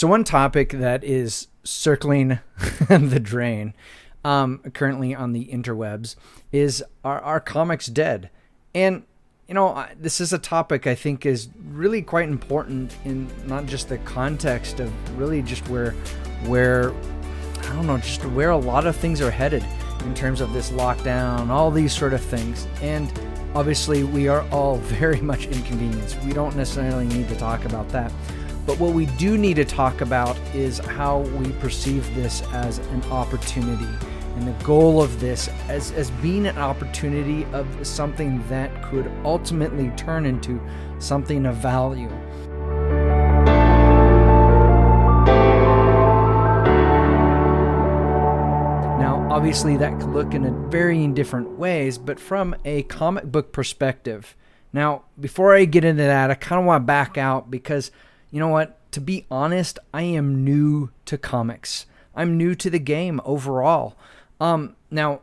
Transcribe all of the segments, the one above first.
So one topic that is circling the drain currently on the interwebs is are comics dead? And this is a topic I think is really quite important in not just the context of really just where I don't know, just where a lot of things are headed in terms of this lockdown, all these sort of things. And obviously we are all very much inconvenienced. We don't necessarily need to talk about that. But what we do need to talk about is how we perceive this as an opportunity, and the goal of this as being an opportunity of something that could ultimately turn into something of value. Now, obviously that could look in a varying different ways, but from a comic book perspective. Now, before I get into that, I kind of want to back out because you know what? To be honest, I am new to comics. I'm new to the game overall. Now,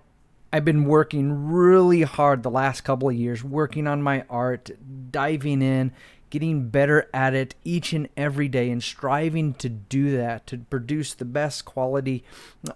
I've been working really hard the last couple of years, working on my art, diving in, getting better at it each and every day, and striving to do that, to produce the best quality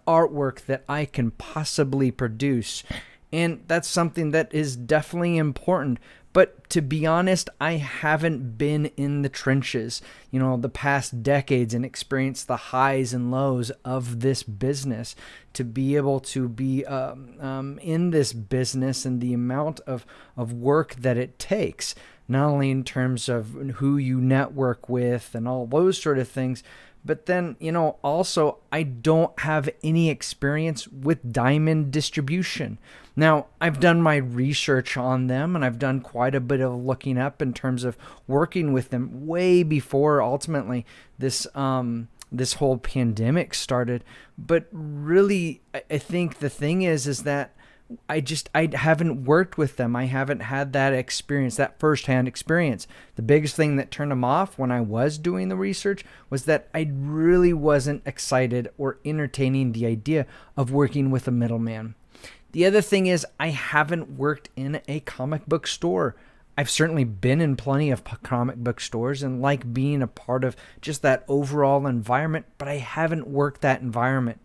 artwork that I can possibly produce. And that's something that is definitely important. But to be honest, I haven't been in the trenches, the past decades and experienced the highs and lows of this business. To be able to be in this business and the amount of work that it takes, not only in terms of who you network with and all those sort of things, but then, also I don't have any experience with diamond distribution. Now, I've done my research on them, and I've done quite a bit of looking up in terms of working with them way before ultimately this whole pandemic started. But really, I think the thing is that I haven't worked with them. I haven't had that experience, that firsthand experience. The biggest thing that turned them off when I was doing the research was that I really wasn't excited or entertaining the idea of working with a middleman. The other thing is I haven't worked in a comic book store. I've certainly been in plenty of comic book stores and like being a part of just that overall environment, but I haven't worked that environment.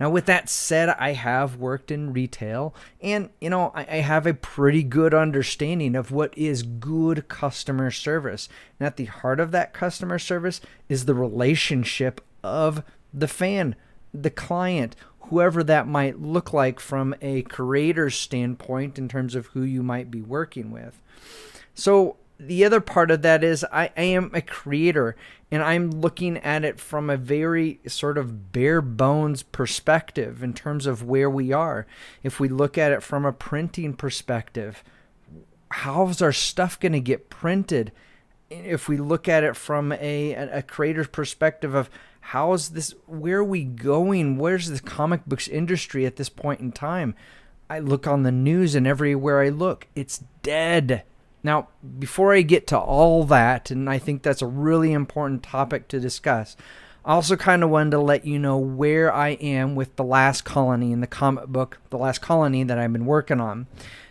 Now, with that said, I have worked in retail, and, I have a pretty good understanding of what is good customer service. And at the heart of that customer service is the relationship of the fan, the client, whoever that might look like from a creator's standpoint in terms of who you might be working with. So the other part of that is I am a creator, and I'm looking at it from a very sort of bare bones perspective in terms of where we are. If we look at it from a printing perspective, how's our stuff going to get printed? If we look at it from a creator's perspective of how's this, where are we going? Where's the comic books industry at this point in time? I look on the news, and everywhere I look, it's dead. Now, before I get to all that, and I think that's a really important topic to discuss, I also kind of wanted to let you know where I am with The Last Colony in the comic book, The Last Colony, that I've been working on.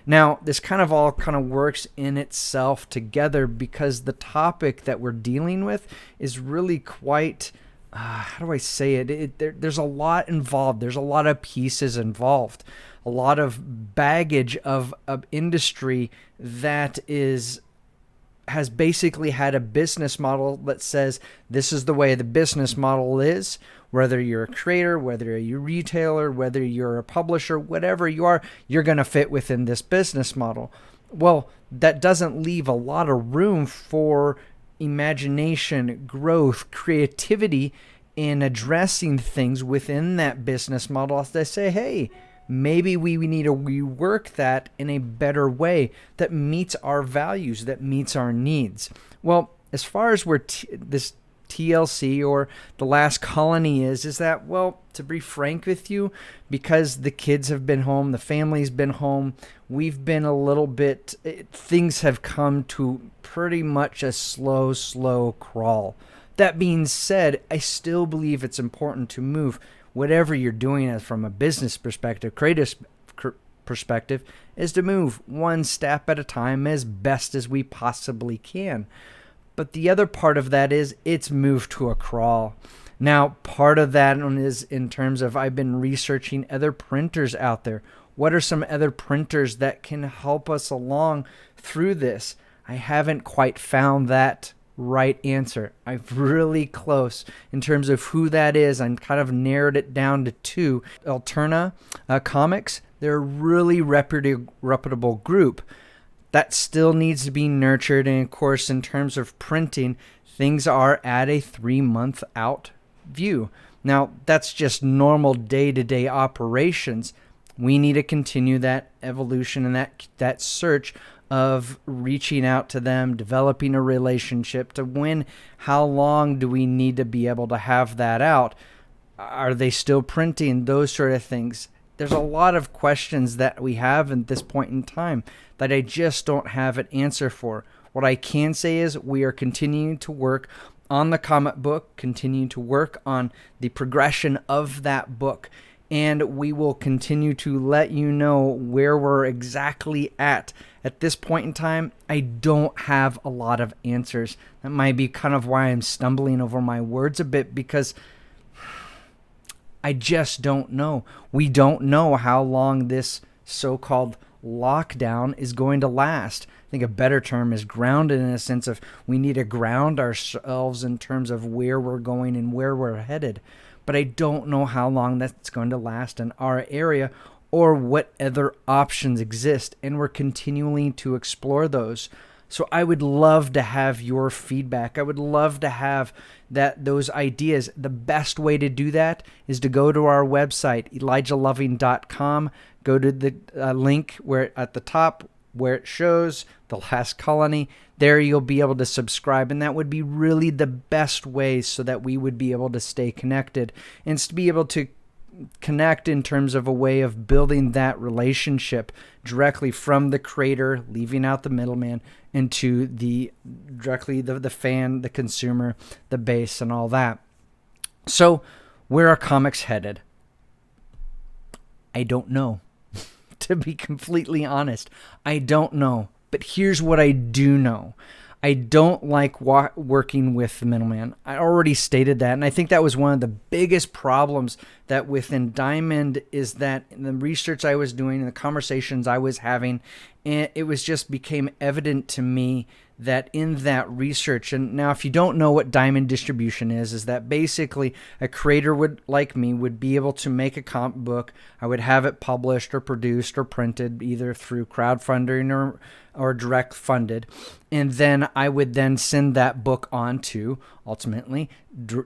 Now, this kind of all works in itself together because the topic that we're dealing with is really quite, how do I say it? There's a lot involved. There's a lot of pieces involved. A lot of baggage of industry that has basically had a business model that says this is the way the business model is. Whether you're a creator, whether you're a retailer, whether you're a publisher, whatever you are, you're going to fit within this business model. Well, that doesn't leave a lot of room for imagination, growth, creativity in addressing things within that business model. As they say, hey, maybe we need to rework that in a better way that meets our values, that meets our needs. Well, as far as where this TLC or The Last Colony is that, well, to be frank with you, because the kids have been home, the family's been home, we've been a little bit, things have come to pretty much a slow crawl. That being said, I still believe it's important to move whatever you're doing from a business perspective, creative perspective, is to move one step at a time as best as we possibly can. But the other part of that is it's moved to a crawl. Now, part of that is in terms of I've been researching other printers out there. What are some other printers that can help us along through this? I haven't quite found that right answer. I'm really close in terms of who that is. I'm kind of narrowed it down to two. Alterna Comics, they're a really reputable group. That still needs to be nurtured. And of course, in terms of printing, things are at a 3-month out view. Now, that's just normal day-to-day operations. We need to continue that evolution and that search of reaching out to them, developing a relationship to how long do we need to be able to have that out? Are they still printing? Those sort of things. There's a lot of questions that we have at this point in time that I just don't have an answer for. What I can say is we are continuing to work on the comic book, continuing to work on the progression of that book, and we will continue to let you know where we're exactly at. At this point in time, I don't have a lot of answers. That might be kind of why I'm stumbling over my words a bit, because I just don't know. We don't know how long this so-called lockdown is going to last. I think a better term is grounded, in a sense of we need to ground ourselves in terms of where we're going and where we're headed. But I don't know how long that's going to last in our area or what other options exist, and we're continuing to explore those. So I would love to have your feedback. I would love to have those ideas. The best way to do that is to go to our website, elijahloving.com. Go to the link where at the top where it shows The Last Colony. There you'll be able to subscribe, and that would be really the best way so that we would be able to stay connected and to be able to connect in terms of a way of building that relationship directly from the creator, leaving out the middleman, into directly the fan, the consumer, the base, and all that. So where are comics headed? I don't know. To be completely honest, I don't know. But here's what I do know. I don't like working with the middleman. I already stated that, and I think that was one of the biggest problems that within Diamond is that in the research I was doing and the conversations I was having, and it was just became evident to me that in that research, and now if you don't know what Diamond distribution is that basically a creator like me would be able to make a comic book. I would have it published or produced or printed either through crowdfunding or direct funded, and then I would then send that book on to ultimately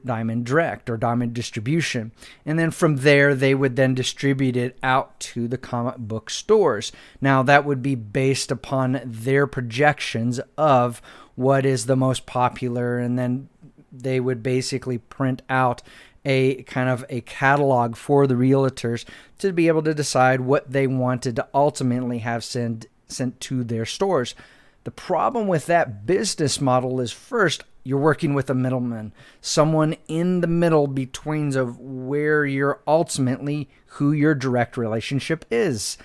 Diamond Direct or Diamond Distribution, and then from there they would then distribute it out to the comic book stores. Now that would be based upon their projections of what is the most popular, and then they would basically print out a kind of a catalog for the realtors to be able to decide what they wanted to ultimately have sent to their stores. The problem with that business model is, first, you're working with a middleman, someone in the middle between of where you're ultimately who your direct relationship is.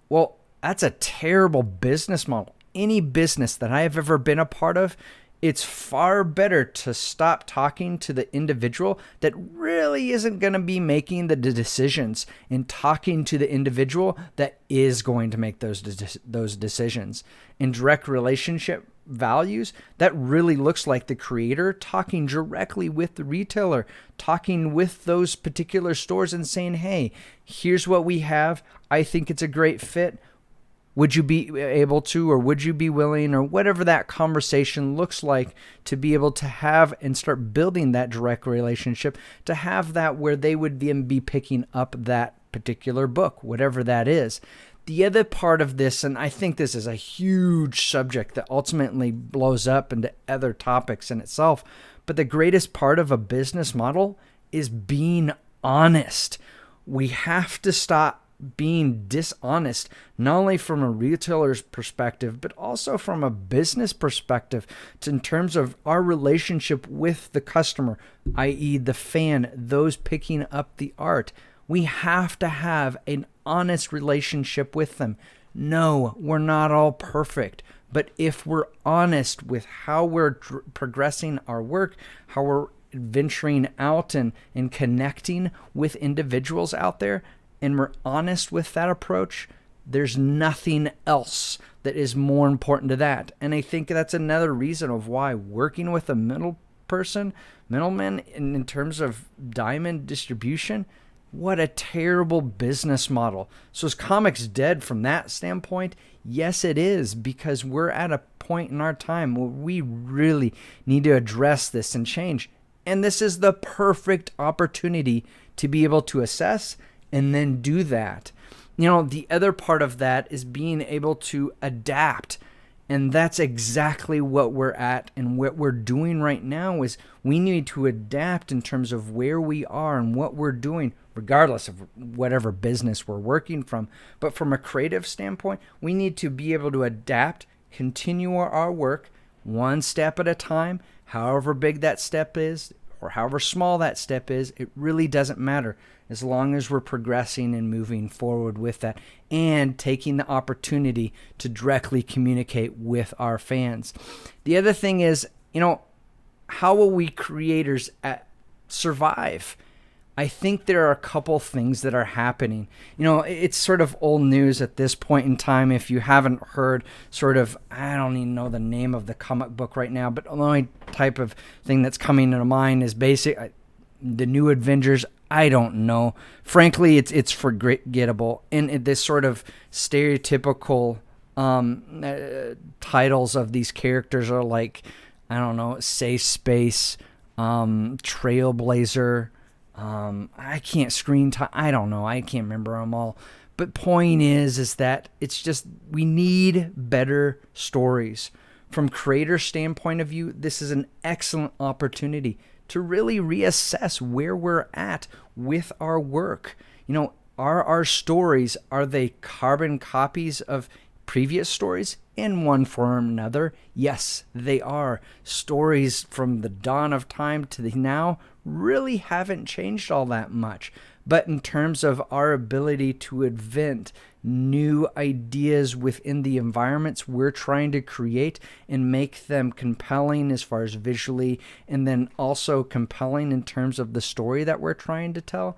Well, that's a terrible business model. Any business that I have ever been a part of, it's far better to stop talking to the individual that really isn't going to be making the decisions and talking to the individual that is going to make those decisions. In direct relationship values, that really looks like the creator talking directly with the retailer, talking with those particular stores and saying, hey, here's what we have. I think it's a great fit. Would you be able to, or would you be willing, or whatever that conversation looks like, to be able to have and start building that direct relationship, to have that where they would then be picking up that particular book, whatever that is. The other part of this, and I think this is a huge subject that ultimately blows up into other topics in itself, but the greatest part of a business model is being honest. We have to stop being dishonest, not only from a retailer's perspective, but also from a business perspective, in terms of our relationship with the customer, i.e. the fan, those picking up the art. We have to have an honest relationship with them. No, we're not all perfect. But if we're honest with how we're progressing our work, how we're venturing out and connecting with individuals out there, and we're honest with that approach, there's nothing else that is more important to that. And I think that's another reason of why working with a middleman in terms of diamond distribution, what a terrible business model. So is comics dead from that standpoint? Yes, it is, because we're at a point in our time where we really need to address this and change. And this is the perfect opportunity to be able to assess and then do that. The other part of that is being able to adapt. And that's exactly what we're at, and what we're doing right now is we need to adapt in terms of where we are and what we're doing, regardless of whatever business we're working from. But from a creative standpoint, we need to be able to adapt, continue our work one step at a time, however big that step is or however small that step is. It really doesn't matter, as long as we're progressing and moving forward with that and taking the opportunity to directly communicate with our fans. The other thing is, how will we creators survive? I think there are a couple things that are happening. It's sort of old news at this point in time. If you haven't heard I don't even know the name of the comic book right now, but the only type of thing that's coming to mind is the New Avengers. I don't know. Frankly, it's forgettable. And this sort of stereotypical titles of these characters are like, I don't know, Safe Space, Trailblazer. I can't screen time. I don't know. I can't remember them all. But point is that it's just, we need better stories. From creator standpoint of view, this is an excellent opportunity to really reassess where we're at with our work. Are our stories, are they carbon copies of previous stories in one form or another? Yes, they are. Stories from the dawn of time to the now really haven't changed all that much. But in terms of our ability to invent new ideas within the environments we're trying to create and make them compelling as far as visually, and then also compelling in terms of the story that we're trying to tell,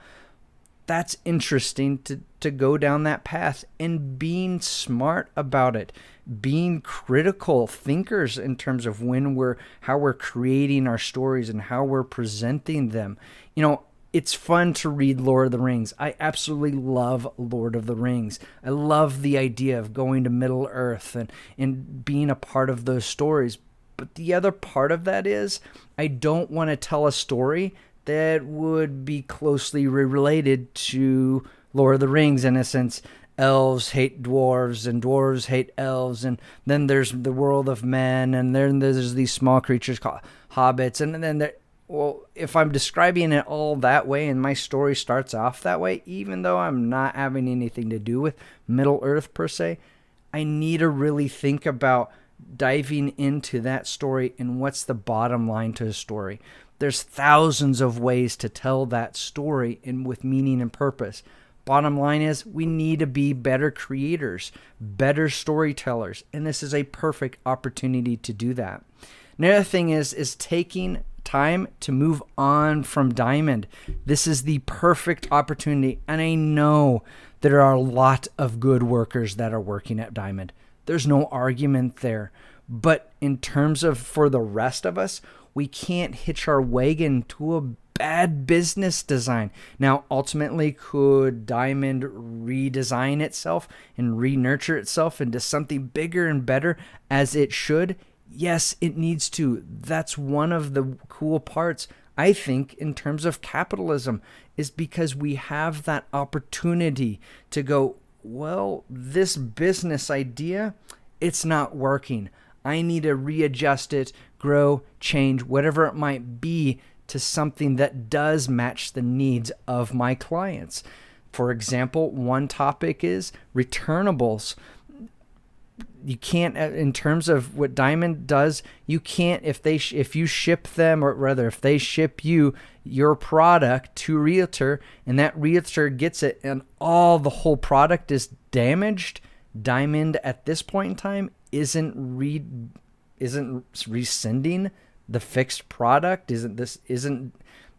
that's interesting to go down that path, and being smart about it, being critical thinkers in terms of how we're creating our stories and how we're presenting them. It's fun to read Lord of the Rings. I absolutely love Lord of the Rings. I love the idea of going to Middle Earth and being a part of those stories. But the other part of that is, I don't want to tell a story that would be closely related to Lord of the Rings, in a sense. Elves hate dwarves and dwarves hate elves, and then there's the world of men, and then there's these small creatures called hobbits, and then if I'm describing it all that way and my story starts off that way, even though I'm not having anything to do with Middle Earth per se, I need to really think about diving into that story and what's the bottom line to a story. There's thousands of ways to tell that story and with meaning and purpose. Bottom line is, we need to be better creators, better storytellers, and this is a perfect opportunity to do that. Another thing is taking time to move on from Diamond. This is the perfect opportunity, and I know there are a lot of good workers that are working at Diamond. There's no argument there. But in terms of for the rest of us, we can't hitch our wagon to a bad business design. Now, ultimately, could Diamond redesign itself and re-nurture itself into something bigger and better as it should? Yes, it needs to. That's one of the cool parts, I think, in terms of capitalism, is because we have that opportunity to go, well, this business idea, it's not working. I need to readjust it, grow, change, whatever it might be, to something that does match the needs of my clients. For example, one topic is returnables. You can't, in terms of what Diamond does, you can't, if you ship them, or rather if they ship you your product to a realtor and that realtor gets it and the whole product is damaged, Diamond at this point in time isn't rescinding the fixed product.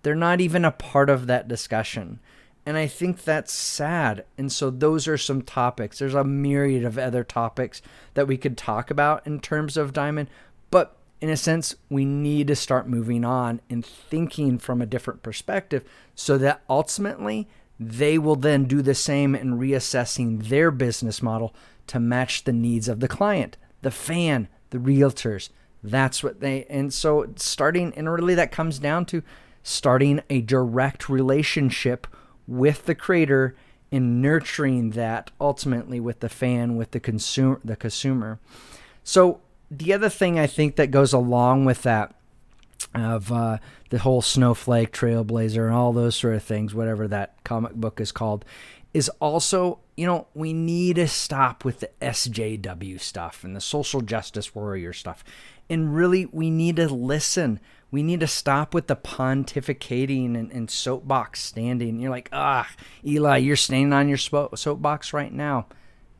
They're not even a part of that discussion. And I think that's sad. And so those are some topics. There's a myriad of other topics that we could talk about in terms of Diamond. But in a sense, we need to start moving on and thinking from a different perspective so that ultimately they will then do the same in reassessing their business model to match the needs of the client, the fan, the realtors. That's what and so starting, and really that comes down to starting a direct relationship with the creator and nurturing that ultimately with the fan, with the consumer. So the other thing I think that goes along with that of the whole snowflake, trailblazer, and all those sort of things, whatever that comic book is called, is also, we need to stop with the SJW stuff and the social justice warrior stuff. And really, we need to listen. We need to stop with the pontificating and soapbox standing. You're like, Eli, you're standing on your soapbox right now.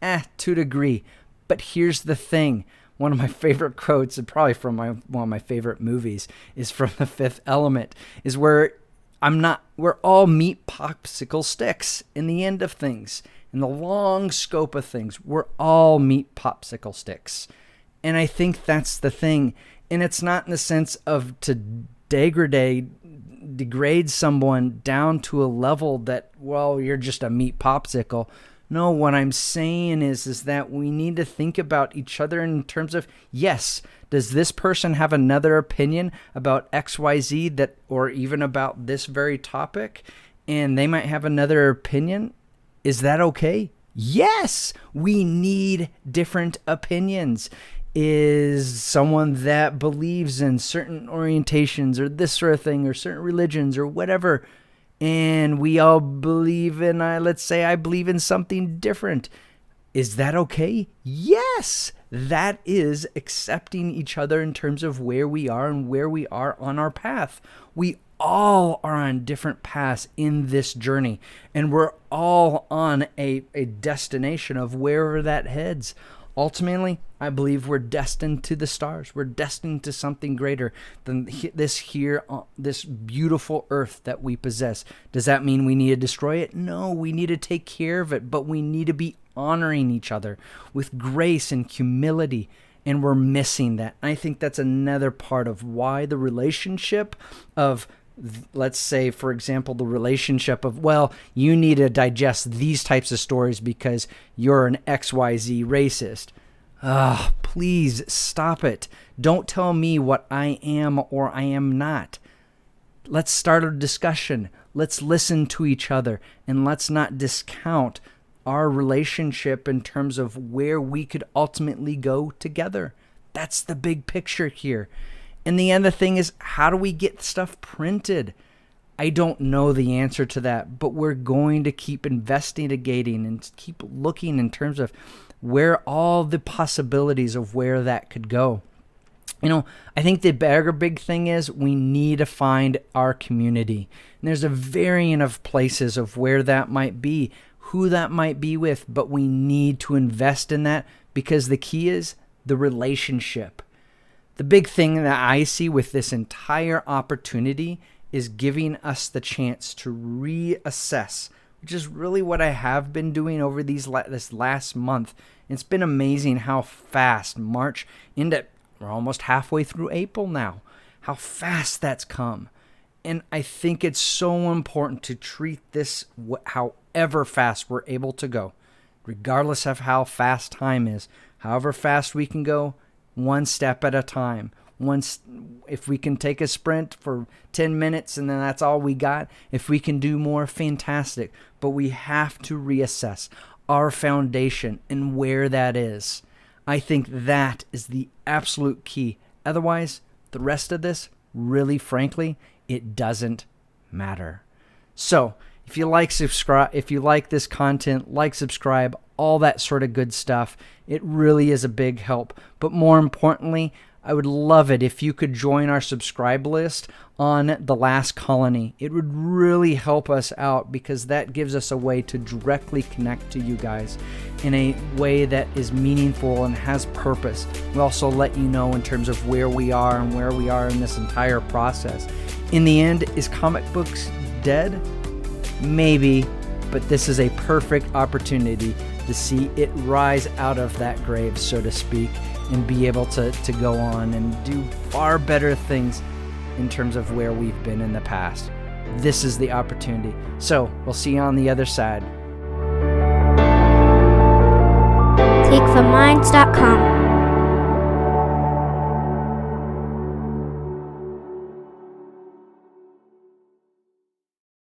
To a degree. But here's the thing. One of my favorite quotes, and probably from one of my favorite movies, is from The Fifth Element, is where we're all meat popsicle sticks in the end of things. In the long scope of things, we're all meat popsicle sticks. And I think that's the thing. And it's not in the sense of to degrade someone down to a level that, well, you're just a meat popsicle. No, what I'm saying is that we need to think about each other in terms of, yes, does this person have another opinion about XYZ or even about this very topic? And they might have another opinion. Is that okay? Yes, we need different opinions. Is someone that believes in certain orientations or this sort of thing or certain religions or whatever, and we all believe in, let's say I believe in something different. Is that okay? Yes, that is accepting each other in terms of where we are and where we are on our path. We all are on different paths in this journey, and we're all on a destination of wherever that heads. Ultimately, I believe we're destined to the stars. We're destined to something greater than this beautiful earth that we possess. Does that mean we need to destroy it? No, we need to take care of it, but we need to be honoring each other with grace and humility, and we're missing that. I think that's another part of why the relationship of, let's say, for example, the relationship of, well, you need to digest these types of stories because you're an XYZ racist. Please stop it. Don't tell me what I am or I am not. Let's start a discussion. Let's listen to each other, and let's not discount our relationship in terms of where we could ultimately go together. That's the big picture here. And the other thing is, how do we get stuff printed? I don't know the answer to that, but we're going to keep investigating and keep looking in terms of where all the possibilities of where that could go. I think the big thing is we need to find our community. And there's a variant of places of where that might be, who that might be with, but we need to invest in that because the key is the relationship. The big thing that I see with this entire opportunity is giving us the chance to reassess, which is really what I have been doing over this last month. It's been amazing how fast March we're almost halfway through April now, how fast that's come. And I think it's so important to treat this however fast we're able to go, regardless of how fast time is, however fast we can go, one step at a time. If we can take a sprint for 10 minutes and then that's all we got, if we can do more, fantastic. But we have to reassess our foundation and where that is. I think that is the absolute key. Otherwise, the rest of this, really frankly, it doesn't matter. So, if you like this content, subscribe, all that sort of good stuff. It really is a big help. But more importantly, I would love it if you could join our subscribe list on The Last Colony. It would really help us out because that gives us a way to directly connect to you guys in a way that is meaningful and has purpose. We also let you know in terms of where we are and where we are in this entire process. In the end, is comic books dead? Maybe, but this is a perfect opportunity to see it rise out of that grave, so to speak, and be able to go on and do far better things in terms of where we've been in the past. This is the opportunity. So we'll see you on the other side. TikvahMinds.com